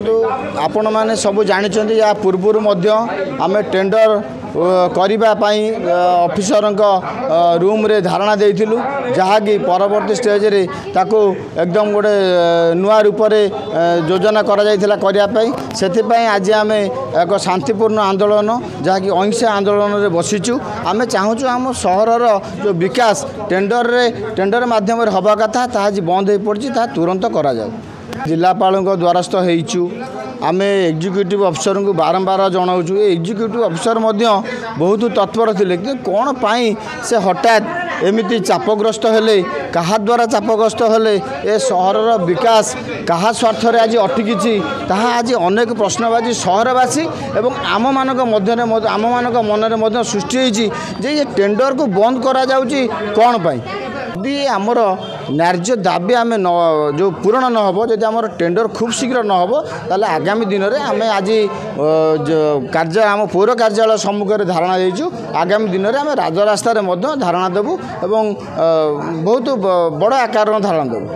देखो आपण मैंने सब जानते या पूर्वर आम टेंडर करने ऑफिसर रूम रे धारणा देइथिलु जहाँकि परवर्ती स्टेज रे ताको एकदम गोटे नुआ रूप से योजना करने आज आम एक शांतिपूर्ण आंदोलन जहाँकि अहिंसा आंदोलन रे बसीचु आम चाहूँ आम सहर जो विकास टेंडर माध्यम हवा कथा आज बंद हो पड़ी तुरंत करा जिलापाल द्वारस्थ होइचु आम एग्जीक्यूटिव अफिसर को बारंबार जनाऊँ एग्जीक्यूटिव अफिसर बहुत तत्पर थे कि कौन पाई से हठात एमती चापग्रस्त हेले कहा द्वारा चापग्रस्त हेले ए सहर विकास कहा स्वार्थ आज अटकी आज अनेक प्रश्नबाजी सहरवासी एवं आम मानक मन में सृष्टि होती जे टेंडर को बंद करा जाउची कौन पाई यदि आमर न्याय्य दाबी आम जो पूरण न हो जदि आम टेंडर खूब शीघ्र न हो ताले आगामी दिन में आम आज कार्य आम पौर कार्यालय सम्मुखें धारणा देचु आगामी दिन में आम राजरास्तार धारणा देबू एवं बहुत बड़ आकार धारणा देबू।